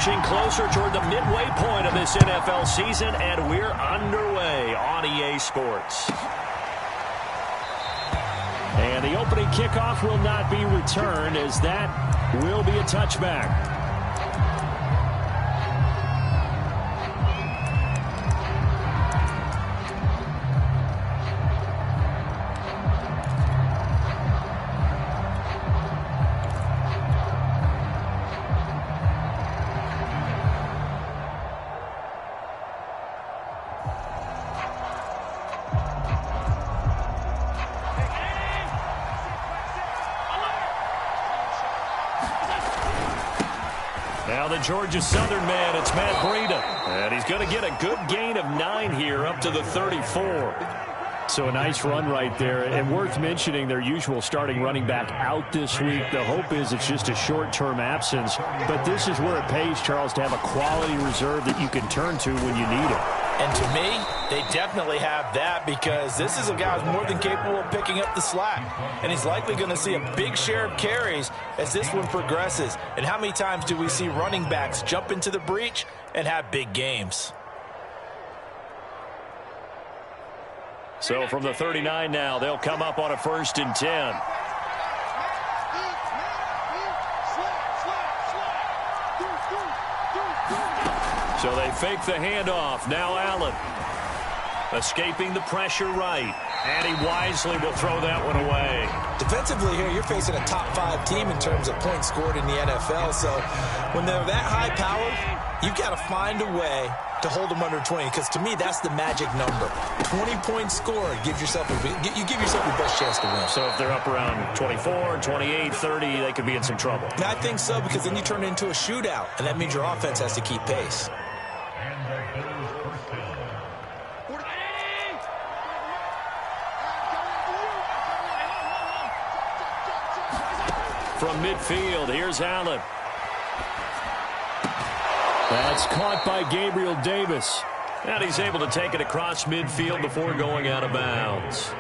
inching closer toward the midway point of this NFL season, and we're underway on EA Sports. And the opening kickoff will not be returned, as that will be a touchback. Now the Georgia Southern man, it's Matt Breida. And he's going to get a good gain of 9 here up to the 34. So a nice run right there. And worth mentioning, their usual starting running back out this week. The hope is it's just a short-term absence. But this is where it pays, Charles, to have a quality reserve that you can turn to when you need it. And to me, they definitely have that, because this is a guy who's more than capable of picking up the slack. And he's likely going to see a big share of carries as this one progresses. And how many times do we see running backs jump into the breach and have big games? So from the 39 now, they'll come up on a 1st and 10. So they fake the handoff. Now Allen escaping the pressure right. And he wisely will throw that one away. Defensively here, you're facing a top 5 team in terms of points scored in the NFL. So when they're that high powered, you've got to find a way to hold them under 20, because to me, that's the magic number. 20 points scored, you give yourself your best chance to win. So if they're up around 24, 28, 30, they could be in some trouble. And I think so, because then you turn it into a shootout, and that means your offense has to keep pace. From midfield, here's Allen. That's caught by Gabriel Davis. And he's able to take it across midfield before going out of bounds.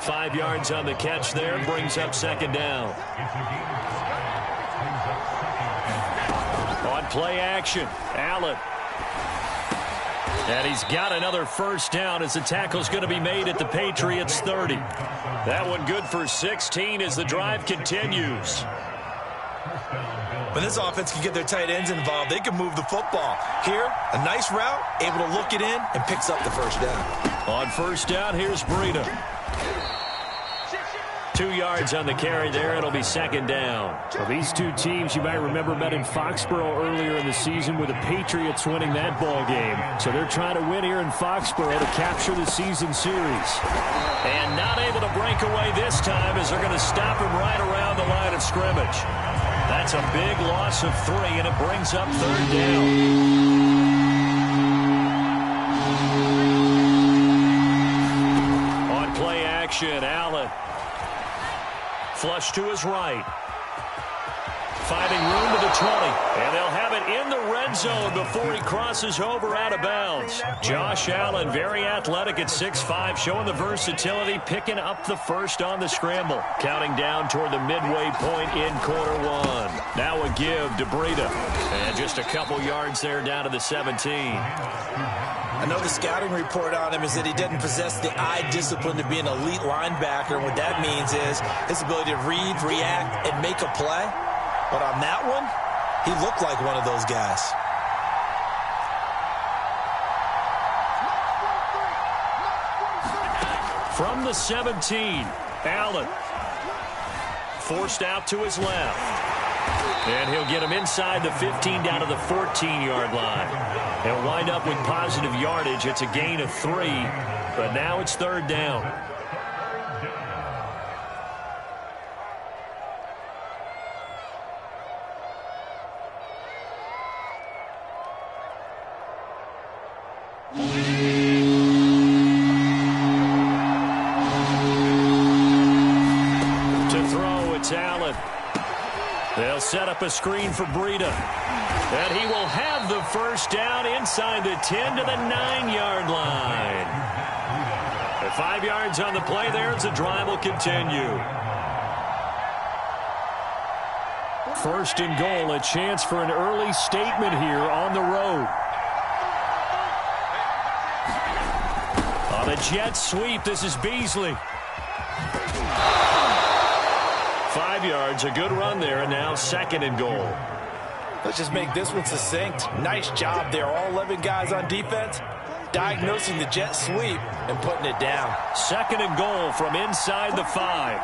5 yards on the catch there, brings up 2nd down. On play action, Allen. And he's got another 1st down as the tackle's going to be made at the Patriots 30. That one good for 16 as the drive continues. When this offense can get their tight ends involved, they can move the football. Here, a nice route, able to look it in, and picks up the 1st down. On 1st down, here's Breida. 2 yards on the carry there. It'll be 2nd down. Well, these two teams, you might remember, met in Foxborough earlier in the season with the Patriots winning that ball game. So they're trying to win here in Foxborough to capture the season series. And not able to break away this time, as they're going to stop him right around the line of scrimmage. That's a big loss of 3, and it brings up 3rd down. On play action, Allen. Flush to his right. Finding room to the 20. And they'll have it in the red zone before he crosses over out of bounds. Josh Allen, very athletic at 6'5", showing the versatility, picking up the 1st on the scramble. Counting down toward the midway point in quarter 1. Now a give to Breida. And just a couple yards there down to the 17. I know the scouting report on him is that he doesn't possess the eye discipline to be an elite linebacker. And what that means is his ability to read, react, and make a play. But on that one, he looked like one of those guys. From the 17, Allen. Forced out to his left. And he'll get him inside the 15 down to the 14-yard line. He'll wind up with positive yardage. It's a gain of 3, but now it's 3rd down. To throw, it's Allen. They'll set up a screen for Breida. And he will have the 1st down inside the 10 to the 9-yard line. The 5 yards on the play there as the drive will continue. First and goal, a chance for an early statement here on the road. On the jet sweep, this is Beasley. 5 yards, a good run there, and now second and goal. Let's just make this one succinct. Nice job there, all 11 guys on defense, diagnosing the jet sweep and putting it down. Second and goal from inside the 5.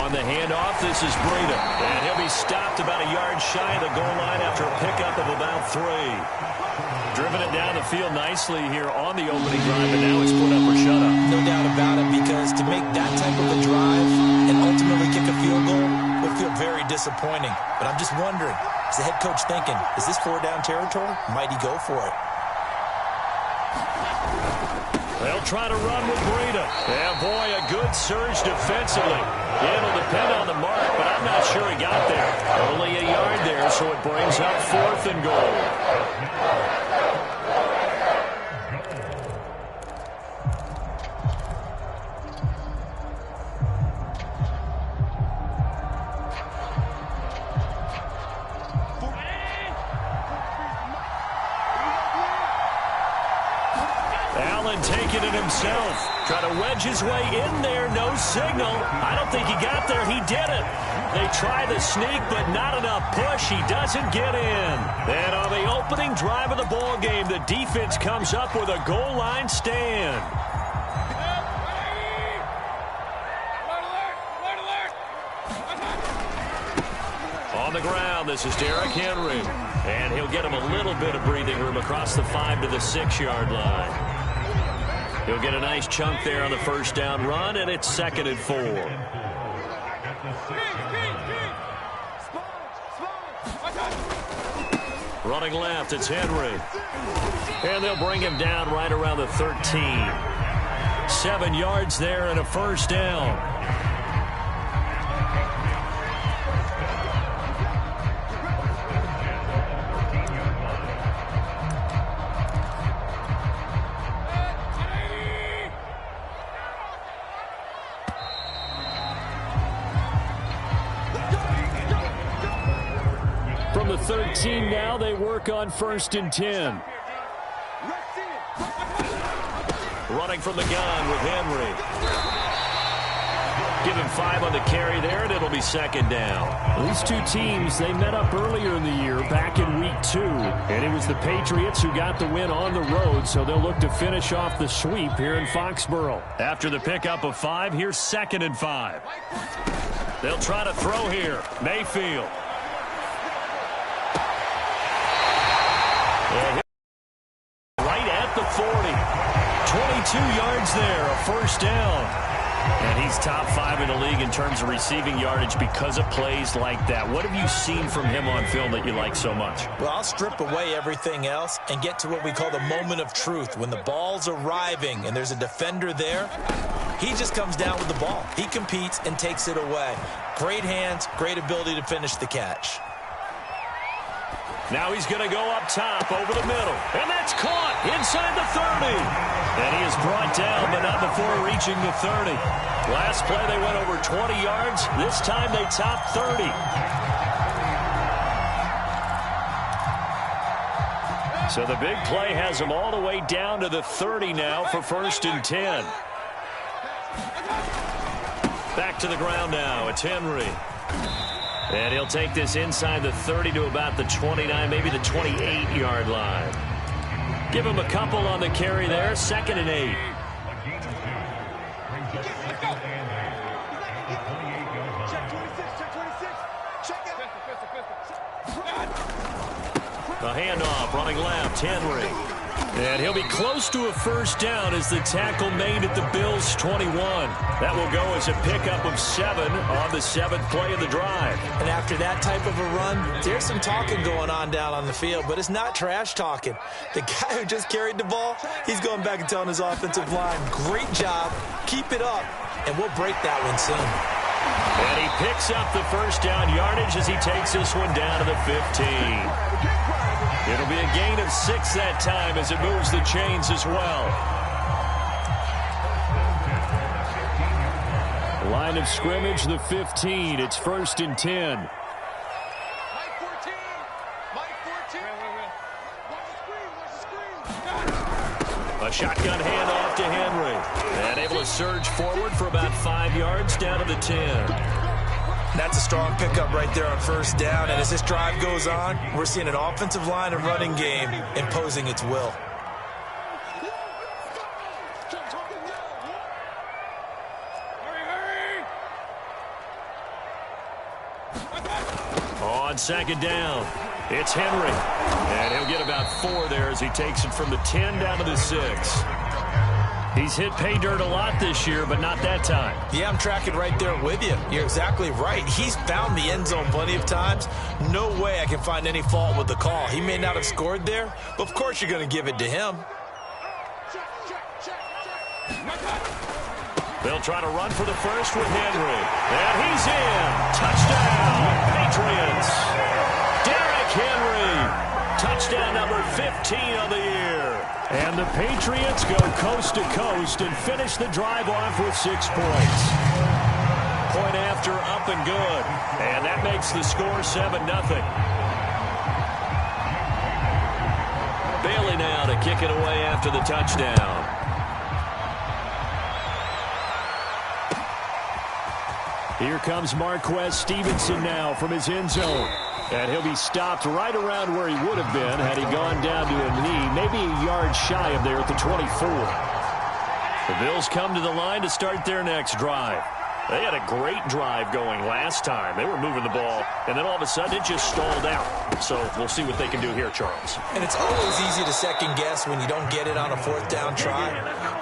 On the handoff, this is Breida. And he'll be stopped about a yard shy of the goal line after a pickup of about 3. Driven it down the field nicely here on the opening drive, but now it's put up or shut up. No doubt about it, because to make that type of a drive and ultimately kick a field goal will feel very disappointing. But I'm just wondering, is the head coach thinking, is this 4-down territory? Might he go for it? They'll try to run with Breida. And boy, a good surge defensively. It'll depend on the mark, but I'm not sure he got there. Only a yard there, so it brings up 4th and goal. Taking it himself. Try to wedge his way in there. No signal. I don't think he got there. He did it. They try the sneak, but not enough push. He doesn't get in. And on the opening drive of the ball game, the defense comes up with a goal line stand. On the ground, this is Derrick Henry. And he'll get him a little bit of breathing room across the 5 to the 6-yard line. He'll get a nice chunk there on the first down run, and it's 2nd and 4. Running left, it's Henry. And they'll bring him down right around the 13. 7 yards there and a first down. From the 13 now, they work on 1st and 10. Running from the gun with Henry. Give him 5 on the carry there, and it'll be 2nd down. These two teams, they met up earlier in the year, back in week 2. And it was the Patriots who got the win on the road, so they'll look to finish off the sweep here in Foxborough. After the pickup of 5, here's 2nd and 5. They'll try to throw here. Mayfield. Right at the 40. 22 yards there, a first down. And he's top 5 in the league in terms of receiving yardage because of plays like that. What have you seen from him on film that you like so much? Well, I'll strip away everything else and get to what we call the moment of truth. When the ball's arriving and there's a defender there, he just comes down with the ball. He competes and takes it away. Great hands, great ability to finish the catch. Now he's going to go up top over the middle. And that's caught inside the 30. And he is brought down, but not before reaching the 30. Last play, they went over 20 yards. This time, they topped 30. So the big play has them all the way down to the 30 now for 1st and 10. Back to the ground now. It's Henry. And he'll take this inside the 30 to about the 29, maybe the 28-yard line. Give him a couple on the carry there. 2nd and 8. The handoff, running left, Henry. And he'll be close to a first down as the tackle made at the Bills' 21. That will go as a pickup of 7 on the 7th play of the drive. And after that type of a run, there's some talking going on down on the field, but it's not trash talking. The guy who just carried the ball, he's going back and telling his offensive line, great job, keep it up, and we'll break that one soon. And he picks up the first down yardage as he takes this one down to the 15. It'll be a gain of 6 that time as it moves the chains as well. Line of scrimmage, the 15. It's 1st and 10. Mike 14. Mike 14. Watch the screen. A shotgun handoff to Henry. And able to surge forward for about 5 yards down to the 10. That's a strong pickup right there on 1st down. And as this drive goes on, we're seeing an offensive line and running game imposing its will. On 2nd down, it's Henry. And he'll get about 4 there as he takes it from the 10 down to the 6. He's hit pay dirt a lot this year, but not that time. Yeah, I'm tracking right there with you. You're exactly right. He's found the end zone plenty of times. No way I can find any fault with the call. He may not have scored there, but of course you're going to give it to him. They'll try to run for the first with Henry. And he's in. Touchdown, Patriots. Derrick Henry. Touchdown number 15 on the year. And the Patriots go coast to coast and finish the drive off with 6 points. Point after, up and good. And that makes the score 7-0. Bailey now to kick it away after the touchdown. Here comes Marquez Stevenson now from his end zone. And he'll be stopped right around where he would have been had he gone down to a knee, maybe a yard shy of there at the 24. The Bills come to the line to start their next drive. They had a great drive going last time. They were moving the ball, and then all of a sudden it just stalled out. So we'll see what they can do here, Charles. And it's always easy to second guess when you don't get it on a 4th down try.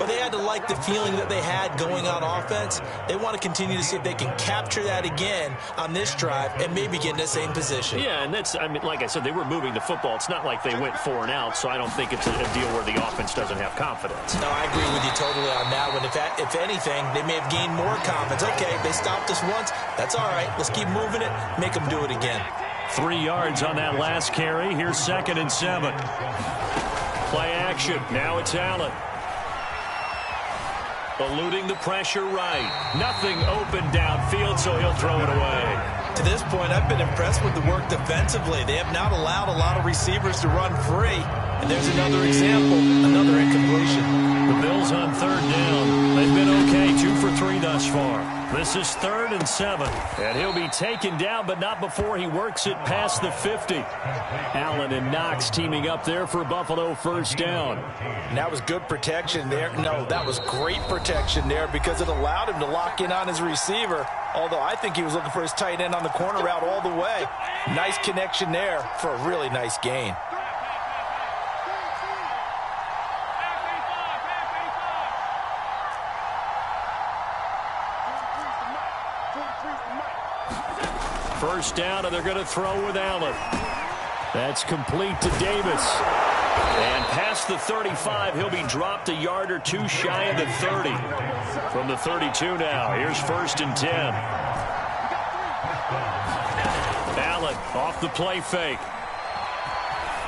But they had to like the feeling that they had going on offense. They want to continue to see if they can capture that again on this drive and maybe get in the same position. Yeah, and that's, I mean, like I said, they were moving the football. It's not like they went 4 and out, so I don't think it's a deal where the offense doesn't have confidence. No, I agree with you totally on that one. If anything, they may have gained more confidence. Okay, they stopped us once. That's all right. Let's keep moving it. Make them do it again. 3 yards on that last carry. Here's 2nd and 7. Play action. Now it's Allen. Eluding the pressure right. Nothing open downfield, so he'll throw it away. To this point, I've been impressed with the work defensively. They have not allowed a lot of receivers to run free. And there's another example, another incompletion. The Bills on 3rd down. They've been okay, 2 for 3 thus far. This is 3rd and 7. And he'll be taken down, but not before he works it past the 50. Allen and Knox teaming up there for Buffalo 1st down. And that was good protection there. No, that was great protection there because it allowed him to lock in on his receiver. Although I think he was looking for his tight end on the corner route all the way. Nice connection there for a really nice gain. First down, and they're going to throw with Allen. That's complete to Davis. And past the 35, he'll be dropped a yard or 2 shy of the 30. From the 32 now, here's 1st and 10. Allen off the play fake.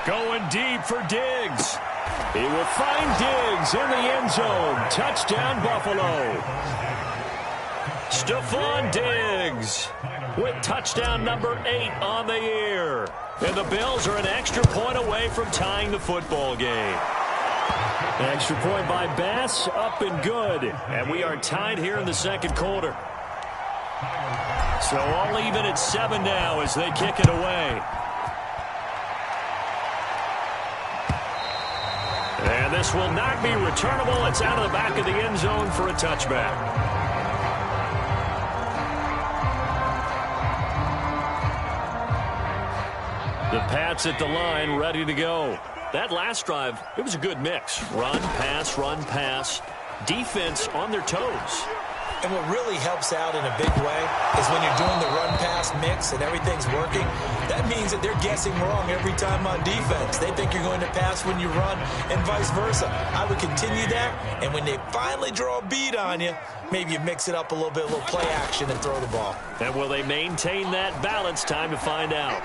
Going deep for Diggs. He will find Diggs in the end zone. Touchdown, Buffalo. Stephon Diggs with touchdown number 8 on the year. And the Bills are an extra point away from tying the football game. An extra point by Bass, up and good. And we are tied here in the 2nd quarter. So all even at 7 now as they kick it away. And this will not be returnable. It's out of the back of the end zone for a touchback. The Pats at the line, ready to go. That last drive, it was a good mix. Run, pass, defense on their toes. And what really helps out in a big way is when you're doing the run-pass mix and everything's working, that means that they're guessing wrong every time on defense. They think you're going to pass when you run and vice versa. I would continue that, and when they finally draw a beat on you, maybe you mix it up a little bit, a little play action and throw the ball. And will they maintain that balance? Time to find out.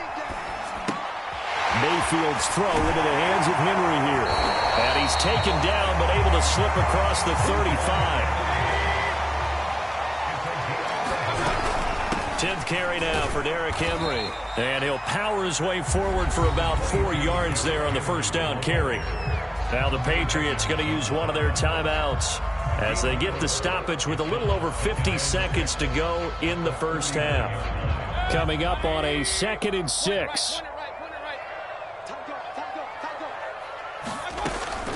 Mayfield's throw into the hands of Henry here. And he's taken down, but able to slip across the 35. 10th carry now for Derrick Henry. And he'll power his way forward for about 4 yards there on the first down carry. Now the Patriots going to use one of their timeouts as they get the stoppage with a little over 50 seconds to go in the first half. Coming up on a 2nd and 6.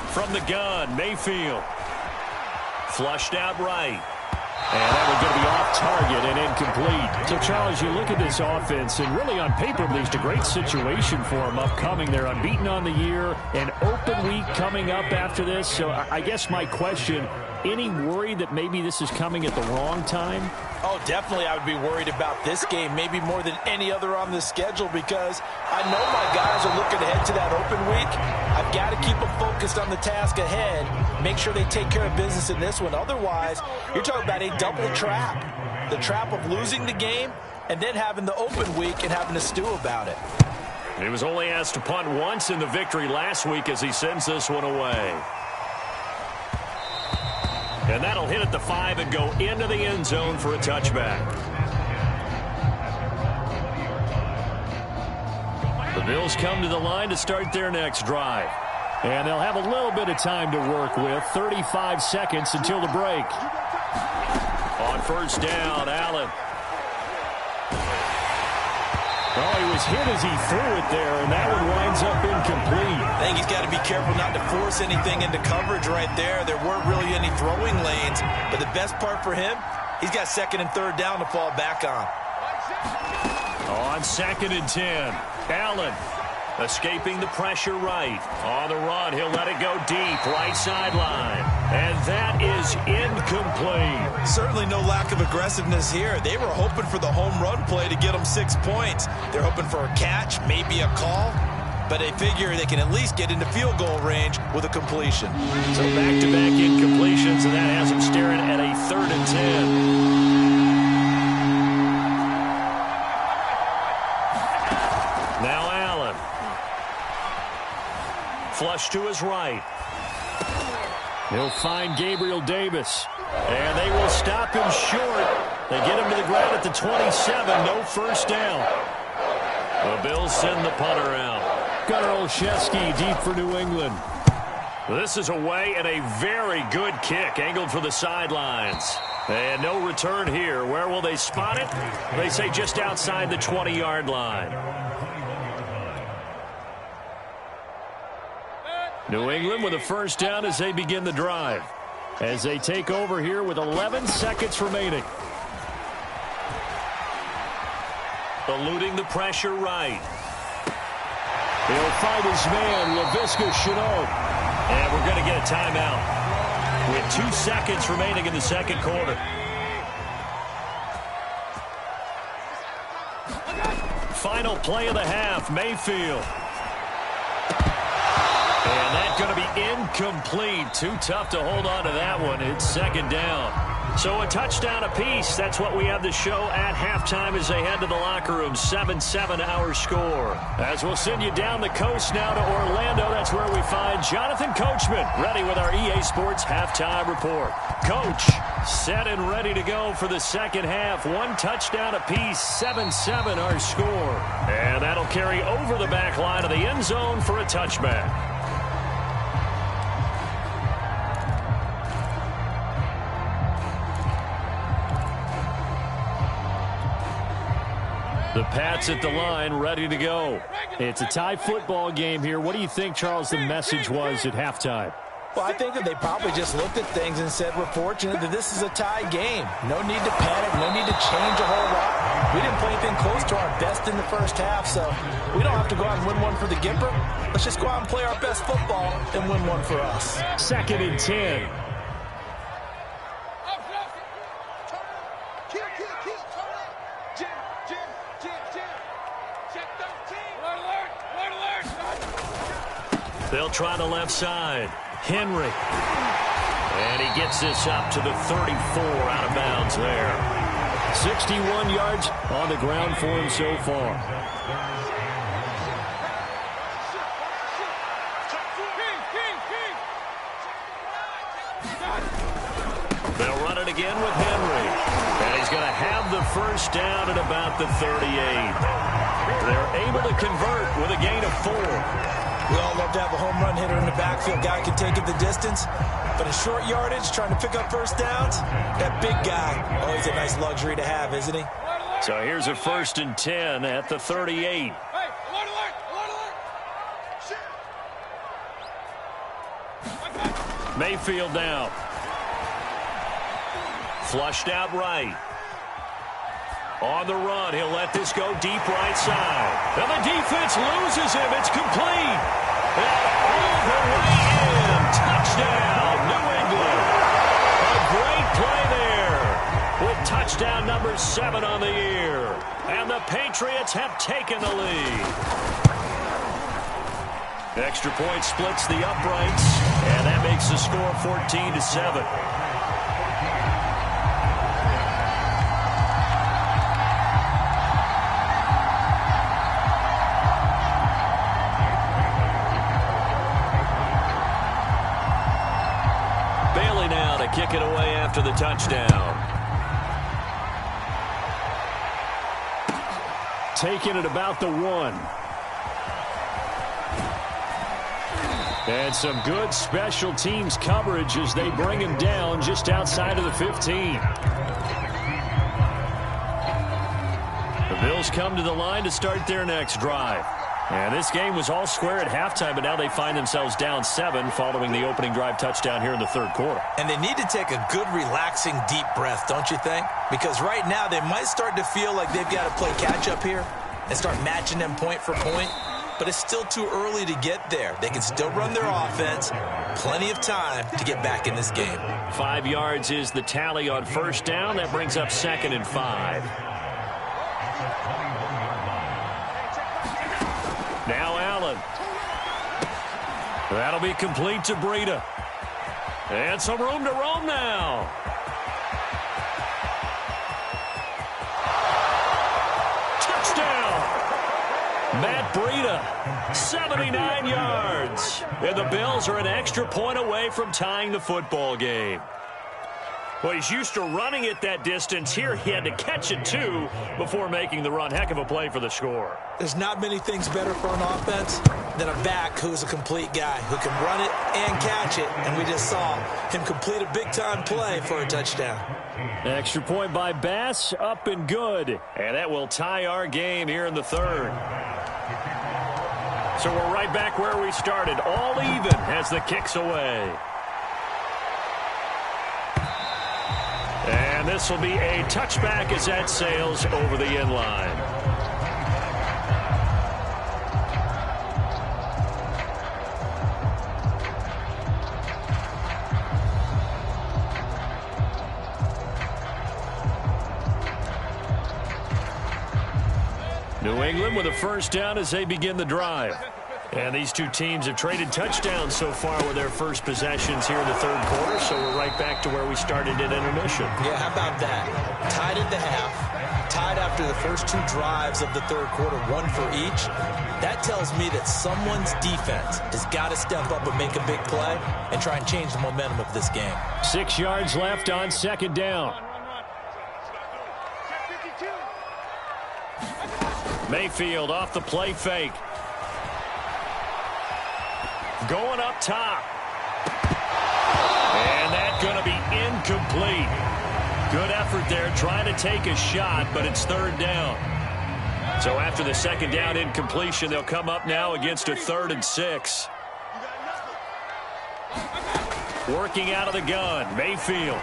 From the gun, Mayfield. Flushed out right. And that one's going to be off target and incomplete. So, Charles, you look at this offense, and really on paper, at least, a great situation for them upcoming. They're unbeaten on the year, an open week coming up after this. So I guess my question, any worry that maybe this is coming at the wrong time? Oh, definitely I would be worried about this game, maybe more than any other on the schedule, because I know my guys are looking ahead to that open week. I've got to keep them focused on the task ahead, make sure they take care of business in this one. Otherwise, you're talking about a double trap. The trap of losing the game and then having the open week and having to stew about it. He was only asked to punt once in the victory last week as he sends this one away. And that'll hit at the 5 and go into the end zone for a touchback. The Bills come to the line to start their next drive. And they'll have a little bit of time to work with, 35 seconds until the break. On first down, Allen. Oh, he was hit as he threw it there, and that one winds up incomplete. I think he's got to be careful not to force anything into coverage right there. There weren't really any throwing lanes, but the best part for him, he's got 2nd and 3rd down to fall back on. On 2nd and 10, Allen escaping the pressure right. On the run, he'll let it go deep, right sideline. And that is incomplete. Certainly no lack of aggressiveness here. They were hoping for the home run play to get them 6 points. They're hoping for a catch, maybe a call, but they figure they can at least get into field goal range with a completion. So back-to-back incompletions, and that has them staring at a 3rd and 10. Now Allen. Flush to his right. He'll find Gabriel Davis. And they will stop him short. They get him to the ground at the 27. No first down. The Bills send the punter out. Gunnar Olszewski deep for New England. This is away and a very good kick angled for the sidelines. And no return here. Where will they spot it? They say just outside the 20-yard line. New England with a first down as they begin the drive. As they take over here with 11 seconds remaining. Eluding the pressure right. He'll find his man, Laviska Shenault. And we're going to get a timeout with 2 seconds remaining in the second quarter. Final play of the half, Mayfield. And that's going to be incomplete. Too tough to hold on to that one. It's 2nd down. So a touchdown apiece. That's what we have to show at halftime as they head to the locker room. 7-7 our score. As we'll send you down the coast now to Orlando. That's where we find Jonathan Coachman ready with our EA Sports halftime report. Coach, set and ready to go for the second half. 1 touchdown apiece. 7-7 our score. And that'll carry over the back line of the end zone for a touchback. The Pats at the line, ready to go. It's a tie football game here. What do you think, Charles, the message was at halftime? Well, I think that they probably just looked at things and said, we're fortunate that this is a tie game. No need to panic, no need to change a whole lot. We didn't play anything close to our best in the first half, so we don't have to go out and win one for the Gipper. Let's just go out and play our best football and win one for us. 2nd and 10. They'll try the left side. Henry. And he gets this up to the 34 out of bounds there. 61 yards on the ground for him so far. They'll run it again with Henry. And is going to have the first down at about the 38. They're able to convert with a gain of 4. We all love to have a home run hitter in the backfield. Guy can take it the distance. But in short yardage, trying to pick up first downs, that big guy, always a nice luxury to have, isn't he? So here's a 1st and 10 at the 38. Mayfield now. Flushed out right. On the run, he'll let this go deep right side. And the defense loses him. It's complete. And all the way in. Touchdown, New England. A great play there with touchdown number 7 on the year. And the Patriots have taken the lead. Extra point splits the uprights, and that makes the score 14-7. Bailey now to kick it away after the touchdown. Taking it about the 1. And some good special teams coverage as they bring him down just outside of the 15. The Bills come to the line to start their next drive. And this game was all square at halftime, but now they find themselves down 7 following the opening drive touchdown here in the third quarter. And they need to take a good, relaxing, deep breath, don't you think? Because right now they might start to feel like they've got to play catch-up here and start matching them point for point. But it's still too early to get there. They can still run their offense. Plenty of time to get back in this game. 5 yards is the tally on first down. That brings up 2nd and 5. Now Allen. That'll be complete to Breida. And some room to roam now. Matt Breida, 79 yards. And the Bills are an extra point away from tying the football game. Well, he's used to running it that distance. Here he had to catch it, too, before making the run. Heck of a play for the score. There's not many things better for an offense than a back who's a complete guy who can run it and catch it. And we just saw him complete a big-time play for a touchdown. Extra point by Bass, up and good. And that will tie our game here in the third. So we're right back where we started, all even as the kick's away. And this will be a touchback as that sails over the end line. New England with a first down as they begin the drive. And these two teams have traded touchdowns so far with their first possessions here in the third quarter, so we're right back to where we started at intermission. Yeah, how about that? Tied at the half, tied after the first 2 drives of the third quarter, 1 for each. That tells me that someone's defense has got to step up and make a big play and try and change the momentum of this game. 6 yards left on second down. Mayfield off the play fake. Going up top. And that's going to be incomplete. Good effort there trying to take a shot, but it's third down. So after the second down incompletion, they'll come up now against a 3rd and 6. Working out of the gun, Mayfield.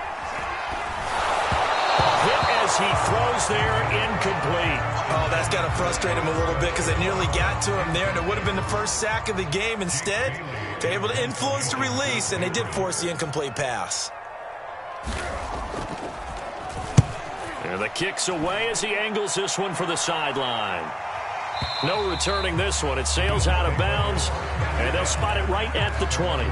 Hit as he throws there, incomplete. Oh, that's got to frustrate him a little bit because they nearly got to him there, and it would have been the first sack of the game. Instead, they're able to influence the release, and they did force the incomplete pass. And the kick's away as he angles this one for the sideline. No returning this one. It sails out of bounds, and they'll spot it right at the 20.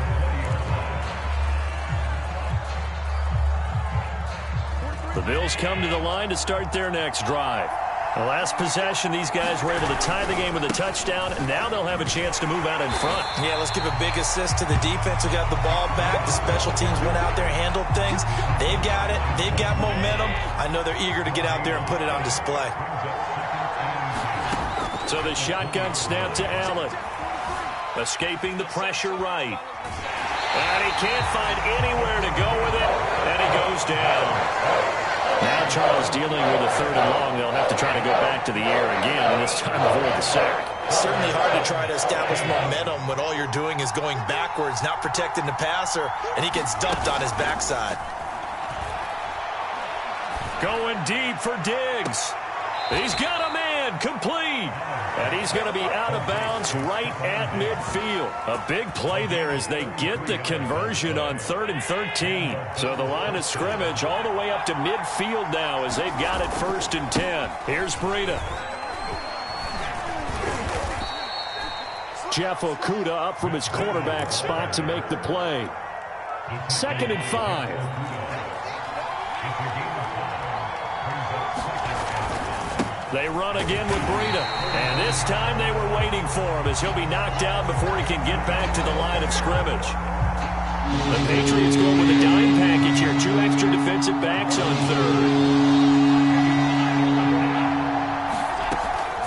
The Bills come to the line to start their next drive. The last possession, these guys were able to tie the game with a touchdown, and now they'll have a chance to move out in front. Yeah, let's give a big assist to the defense who got the ball back. The special teams went out there and handled things. They've got it. They've got momentum. I know they're eager to get out there and put it on display. So the shotgun snap to Allen. Escaping the pressure right. And he can't find anywhere to go with it, and he goes down. Now Charles dealing with a 3rd and long. They'll have to try to go back to the air again, and this time avoid the sack. Certainly hard to try to establish momentum when all you're doing is going backwards, not protecting the passer, and he gets dumped on his backside. Going deep for Diggs. He's got a man, complete. And he's going to be out of bounds right at midfield. A big play there as they get the conversion on 3rd and 13. So the line of scrimmage all the way up to midfield now as they've got it 1st and 10. Here's Breida. Jeff Okudah up from his quarterback spot to make the play. 2nd and 5. They run again with Breida. And this time they were waiting for him as he'll be knocked out before he can get back to the line of scrimmage. The Patriots going with a dime package here. 2 extra defensive backs on 3rd.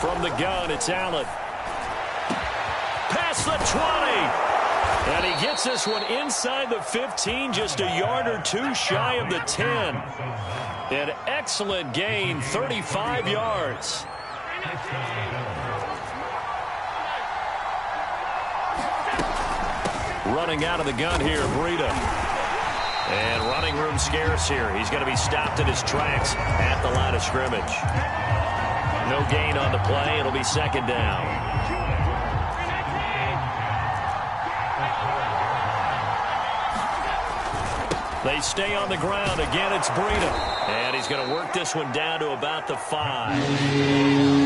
From the gun, it's Allen. Past the 20. And he gets this one inside the 15, just a yard or 2 shy of the 10. An excellent gain, 35 yards. Running out of the gun here, Breida. And running room scarce here. He's going to be stopped in his tracks at the line of scrimmage. No gain on the play. It'll be 2nd down. They stay on the ground. Again, it's Breida. And he's going to work this one down to about the 5.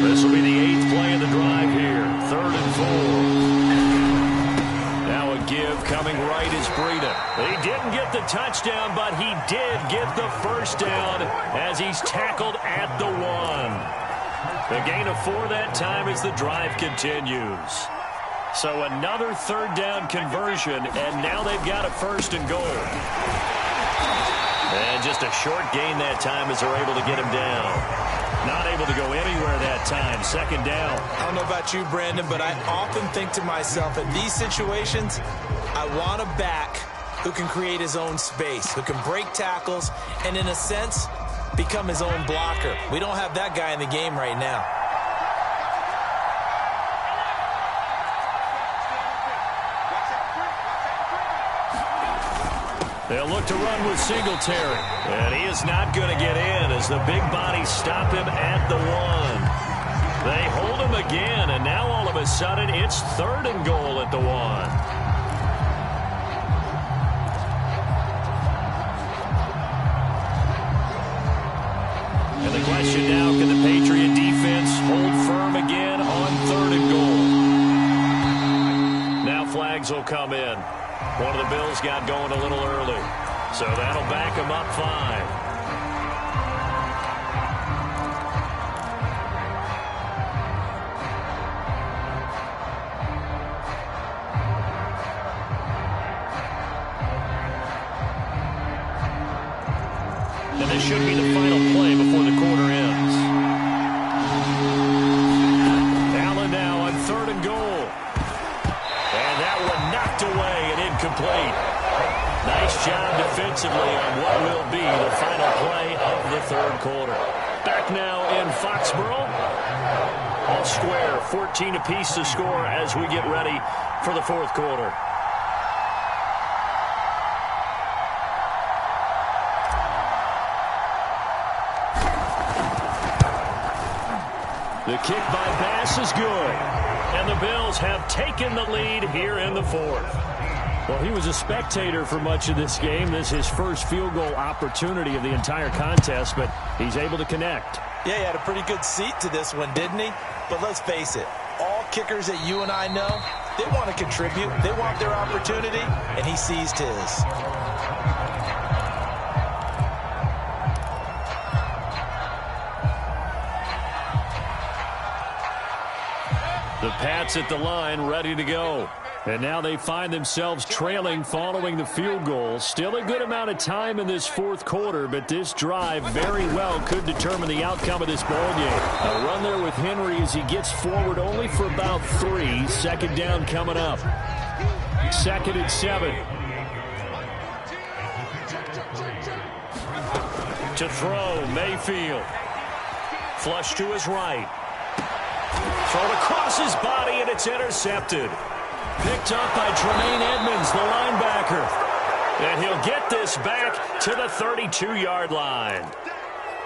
This will be the 8th play of the drive here. 3rd and 4. Now a give coming right is Breida. He didn't get the touchdown, but he did get the 1st down as he's tackled at the 1. The gain of 4 that time as the drive continues. So another 3rd down conversion, and now they've got a 1st and goal. And just a short gain that time as they're able to get him down. Not able to go anywhere that time. 2nd down. I don't know about you, Brandon, but I often think to myself, in these situations, I want a back who can create his own space, who can break tackles, and in a sense, become his own blocker. We don't have that guy in the game right now. They'll look to run with Singletary. And he is not going to get in as the big bodies stop him at the 1. They hold him again, and now all of a sudden it's 3rd and goal at the 1. And the question now, can the Patriot defense hold firm again on 3rd and goal? Now flags will come in. One of the Bills got going a little early, so that'll back him up 5. And this should be the final play before the quarter ends. Allen now on 3rd and goal. And that one knocked away and incomplete. Nice job defensively on what will be the final play of the 3rd quarter. Back now in Foxborough. All square, 14 apiece to score as we get ready for the 4th quarter. The kick by Bass is good. And the Bills have taken the lead here in the 4th. Well, he was a spectator for much of this game. This is his first field goal opportunity of the entire contest, but he's able to connect. Yeah, he had a pretty good seat to this one, didn't he? But let's face it, all kickers that you and I know, they want to contribute. They want their opportunity, and he seized his. The Pats at the line, ready to go. And now they find themselves trailing following the field goal. Still a good amount of time in this fourth quarter, but this drive very well could determine the outcome of this ball game. A run there with Henry as he gets forward only for about 3. Second down coming up. 2nd and 7. To throw, Mayfield. Flush to his right. Thrown across his body, and it's intercepted. Picked up by Tremaine Edmonds, the linebacker. And he'll get this back to the 32-yard line.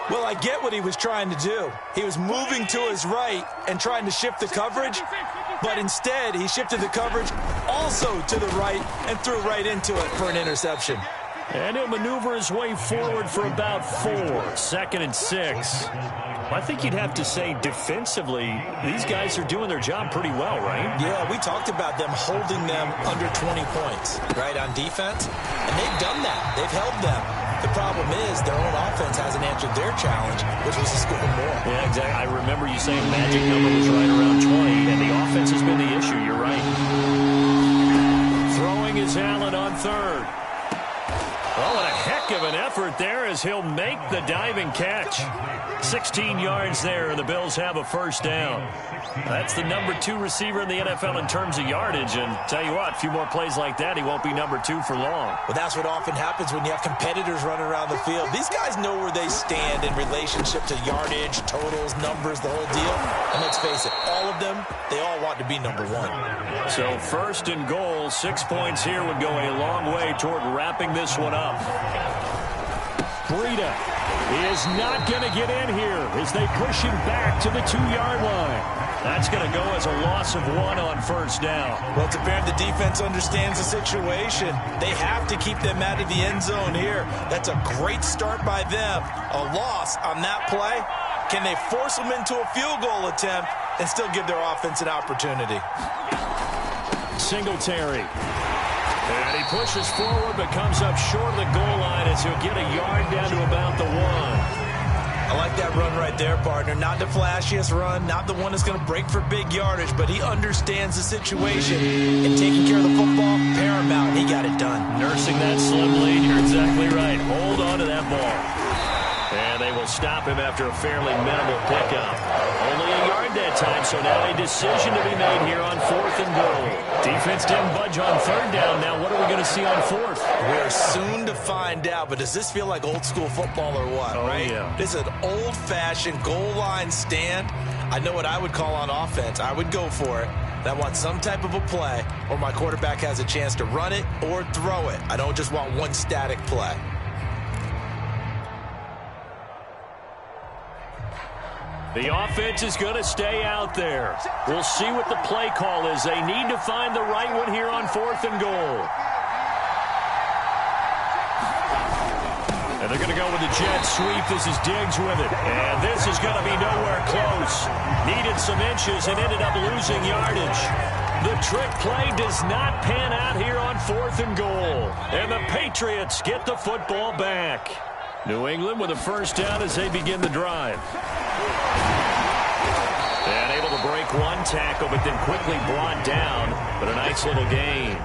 Well, I get what he was trying to do. He was moving to his right and trying to shift the coverage, but instead he shifted the coverage also to the right and threw right into it for an interception. And he'll maneuver his way forward for about 4. 2nd and 6. I think you'd have to say defensively, these guys are doing their job pretty well, right? Yeah, we talked about them holding them under 20 points, right, on defense. And they've done that. They've held them. The problem is their own offense hasn't answered their challenge, which was to score more. Yeah, exactly. I remember you saying magic number was right around 20, and the offense has been the issue. You're right. Throwing is Allen on 3rd. Oh, and a heck of an effort there as he'll make the diving catch. 16 yards there, and the Bills have a first down. That's the number 2 receiver in the NFL in terms of yardage, and tell you what, a few more plays like that, he won't be number 2 for long. Well, that's what often happens when you have competitors running around the field. These guys know where they stand in relationship to yardage, totals, numbers, the whole deal. And let's face it, all of them, they all want to be number 1. So 1st and goal, 6 points here would go a long way toward wrapping this one up. Breida is not going to get in here as they push him back to the 2-yard line. That's going to go as a loss of 1 on first down. Well, it's apparent the defense understands the situation. They have to keep them out of the end zone here. That's a great start by them. A loss on that play. Can they force them into a field goal attempt and still give their offense an opportunity? Singletary. And he pushes forward but comes up short of the goal line as he'll get a yard down to about the 1. I like that run right there, partner. Not the flashiest run, not the one that's going to break for big yardage, but he understands the situation. And taking care of the football, paramount. He got it done. Nursing that slim lead, you're exactly right. Hold on to that ball. And they will stop him after a fairly minimal pickup. Only a yard that time, so now a decision to be made here on 4th and goal. Defense didn't budge on 3rd down. Now what are we going to see on 4th? We're soon to find out, but does this feel like old school football or what, right? Yeah. This is an old-fashioned goal line stand. I know what I would call on offense. I would go for it. And I want some type of a play where my quarterback has a chance to run it or throw it. I don't just want one static play. The offense is going to stay out there. We'll see what the play call is. They need to find the right one here on 4th and goal. And they're going to go with the jet sweep. This is Diggs with it. And this is going to be nowhere close. Needed some inches and ended up losing yardage. The trick play does not pan out here on 4th and goal. And the Patriots get the football back. New England with a first down as they begin the drive. And able to break one tackle, but then quickly brought down. But a nice little gain.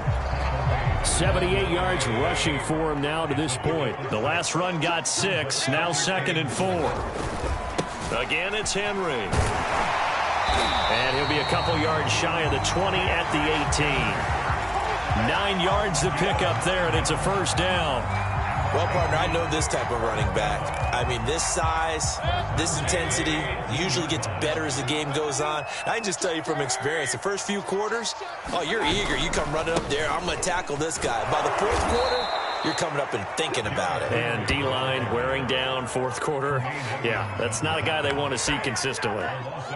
78 yards rushing for him now to this point. The last run got 6. Now 2nd and 4. Again, it's Henry. And he'll be a couple yards shy of the 20 at the 18. 9 yards to pick up there, and it's a first down. Well, partner, I know this type of running back. I mean, this size, this intensity usually gets better as the game goes on. I can just tell you from experience, the first few quarters, oh, you're eager. You come running up there, I'm going to tackle this guy. By the 4th quarter, you're coming up and thinking about it. And D-line wearing down 4th quarter. Yeah, that's not a guy they want to see consistently.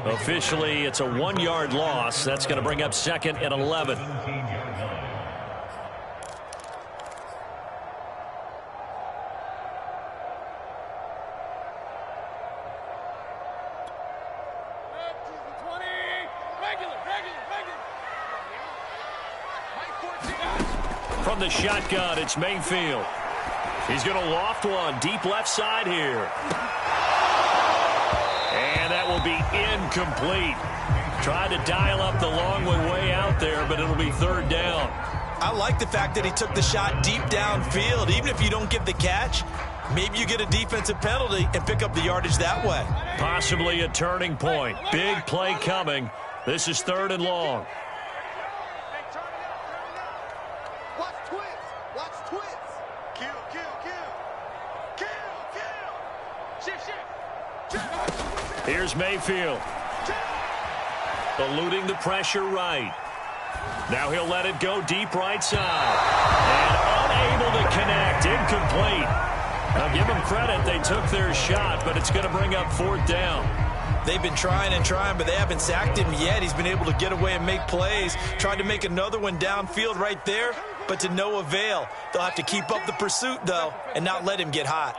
Officially, it's a 1-yard loss. That's going to bring up 2nd and 11. From the shotgun, it's Mayfield. He's going to loft one deep left side here. And that will be incomplete. Tried to dial up the long way out there, but it'll be third down. I like the fact that he took the shot deep downfield. Even if you don't get the catch, maybe you get a defensive penalty and pick up the yardage that way. Possibly a turning point. Big play coming. This is third and long. Watch twins. Watch twins. Kill, kill, kill. Kill, kill. Shit. Here's Mayfield. Eluding the pressure right. Now he'll let it go deep right side. And unable to connect. Incomplete. Now give them credit. They took their shot, but it's going to bring up fourth down. They've been trying and trying, but they haven't sacked him yet. He's been able to get away and make plays. Tried to make another one downfield right there, but to no avail. They'll have to keep up the pursuit, though, and not let him get hot.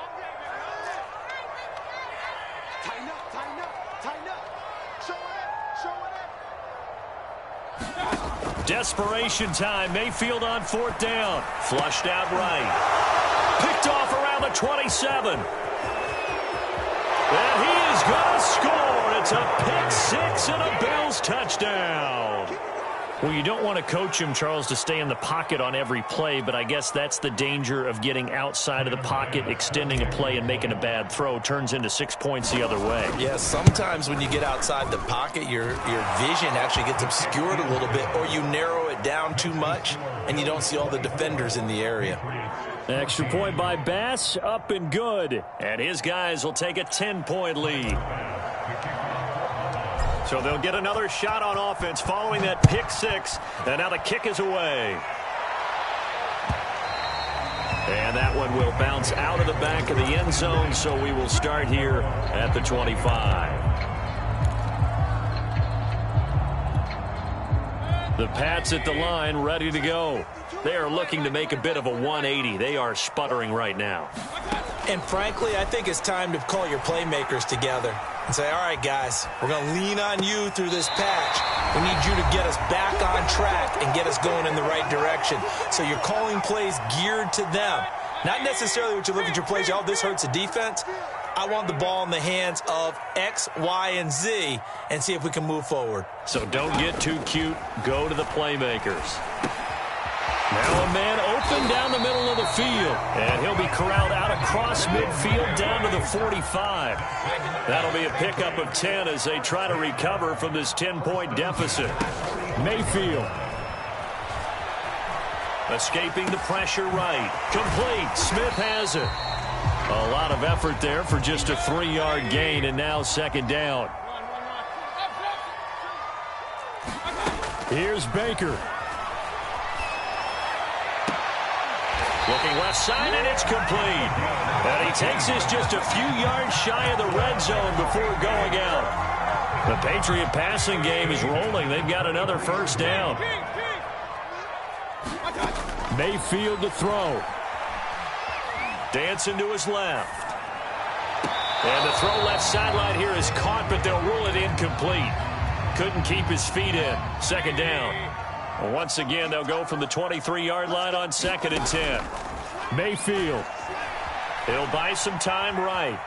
Tighten up, tighten up, tighten up. Show it up, show it up. Desperation time. Mayfield on fourth down. Flushed out right. Picked off around the 27. And he is going to score. It's a pick six and a Bills touchdown. Well, you don't want to coach him, Charles, to stay in the pocket on every play, but I guess that's the danger of getting outside of the pocket, extending a play, and making a bad throw. Turns into 6 points the other way. Yeah, sometimes when you get outside the pocket, your vision actually gets obscured a little bit, or you narrow it down too much, and you don't see all the defenders in the area. Extra point by Bass, up and good. And his guys will take a 10-point lead. So they'll get another shot on offense following that pick six. And now the kick is away. And that one will bounce out of the back of the end zone, so we will start here at the 25. The Pats at the line, ready to go. They are looking to make a bit of a 180. They are sputtering right now. And frankly, I think it's time to call your playmakers together and say, all right, guys, we're going to lean on you through this patch. We need you to get us back on track and get us going in the right direction. So you're calling plays geared to them. Not necessarily what you look at your plays, oh, this hurts the defense. I want the ball in the hands of X, Y, and Z and see if we can move forward. So don't get too cute. Go to the playmakers. Now a man open down the middle of the field. And he'll be corralled out across midfield down to the 45. That'll be a pickup of 10 as they try to recover from this 10-point deficit. Mayfield. Escaping the pressure right. Complete. Smith has it. A lot of effort there for just a 3-yard gain, and now second down. Here's Baker. Looking left side, and it's complete. And he takes this just a few yards shy of the red zone before going out. The Patriot passing game is rolling. They've got another first down. Mayfield to throw. Dancing to his left. And the throw left sideline here is caught, but they'll rule it incomplete. Couldn't keep his feet in. Second down. Once again, they'll go from the 23-yard line on second and 10. Mayfield. He'll buy some time right.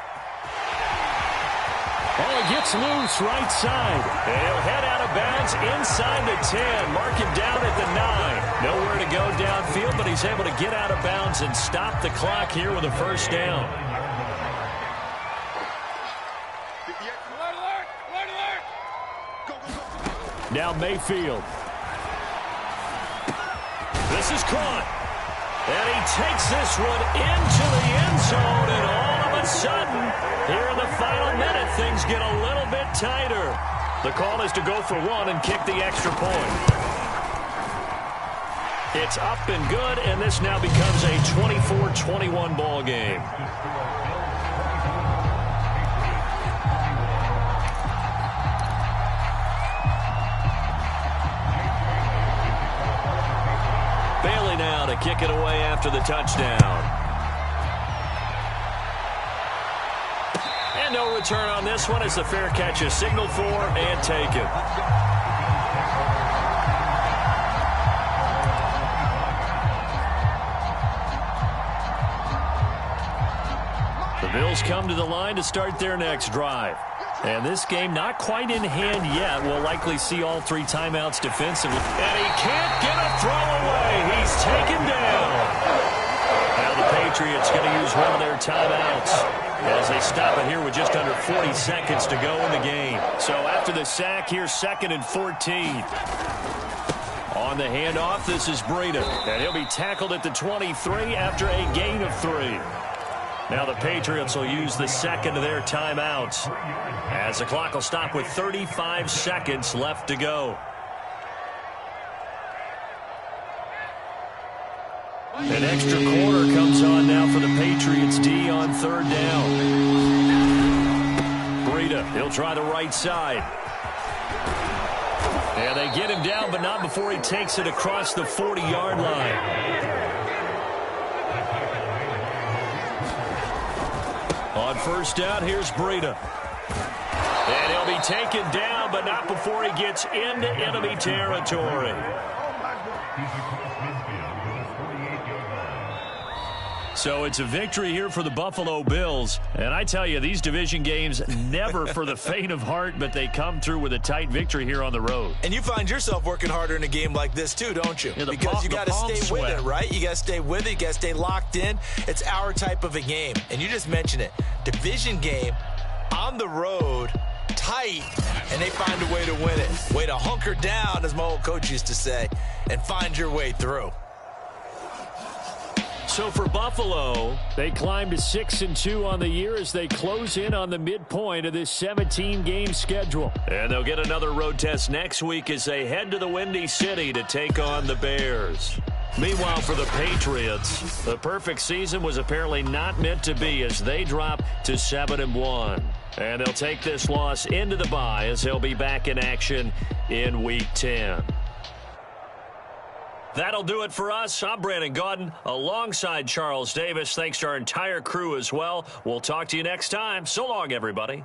Oh, it gets loose right side. And he'll head out of bounds inside the 10. Mark him down at the 9. Nowhere to go downfield, but he's able to get out of bounds and stop the clock here with a first down. Now Mayfield. This is caught. And he takes this one into the end zone, and all of a sudden, here in the final minute, things get a little bit tighter. The call is to go for one and kick the extra point. It's up and good, and this now becomes a 24-21 ball game. Bailey now to kick it away after the touchdown. And no return on this one as the fair catch is signaled for and taken. The Bills come to the line to start their next drive. And this game not quite in hand yet. We'll likely see all 3 timeouts defensively. And he can't get a throw away. He's taken down. Now the Patriots going to use one of their timeouts as they stop it here with just under 40 seconds to go in the game. So after the sack, here's 2nd and 14. On the handoff, this is Breida. And he'll be tackled at the 23 after a gain of 3. Now the Patriots will use the 2nd of their timeouts as the clock will stop with 35 seconds left to go. An extra quarter comes on now for the Patriots D on 3rd down. Breida, he'll try the right side. And they get him down, but not before he takes it across the 40-yard line. On 1st down, here's Breida. And he'll be taken down, but not before he gets into enemy territory. So it's a victory here for the Buffalo Bills. And I tell you, these division games never for the faint of heart, but they come through with a tight victory here on the road. And you find yourself working harder in a game like this too, don't you? Yeah, because you got to stay with it, right? You got to stay with it. You got to stay locked in. It's our type of a game. And you just mentioned it. Division game on the road, tight, and they find a way to win it. Way to hunker down, as my old coach used to say, and find your way through. So for Buffalo, they climb to 6-2 on the year as they close in on the midpoint of this 17-game schedule. And they'll get another road test next week as they head to the Windy City to take on the Bears. Meanwhile, for the Patriots, the perfect season was apparently not meant to be as they drop to 7-1. And they'll take this loss into the bye as they'll be back in action in Week 10. That'll do it for us. I'm Brandon Gaudin alongside Charles Davis. Thanks to our entire crew as well. We'll talk to you next time. So long, everybody.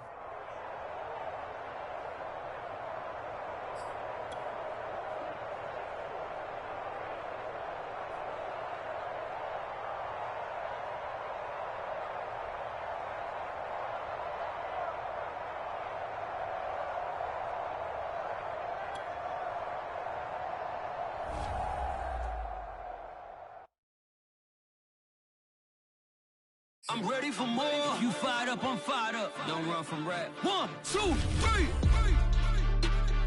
I'm ready for more. If you fired up, I'm fired up. Don't run from rap. 1, 2, 3.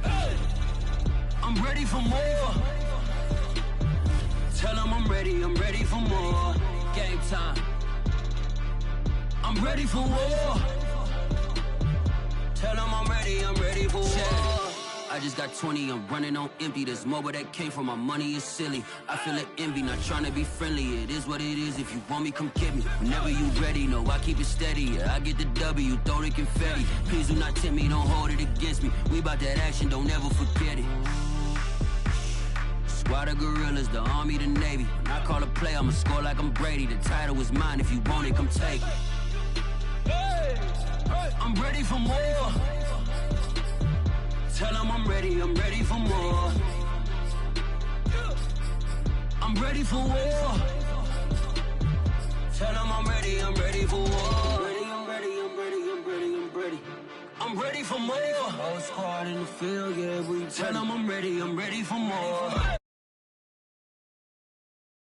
Hey. I'm ready for more. Tell them I'm ready for more. Game time. I'm ready for war. Tell them I'm ready for war. I just got 20, I'm running on empty. This mobile that came from my money is silly. I feel it envy, not trying to be friendly. It is what it is, if you want me, come get me. Whenever you ready, no, I keep it steady. Yeah, I get the W, throw the confetti. Please do not tempt me, don't hold it against me. We about that action, don't ever forget it. Squad of gorillas, the army, the navy. When I call a play, I'ma score like I'm Brady. The title is mine, if you want it, come take it. Hey, I'm ready for more. Tell them I'm ready for more. I'm ready for war. Tell them I'm ready for war. I'm ready for more. Whole squad in the field, yeah, we tell them I'm ready for more.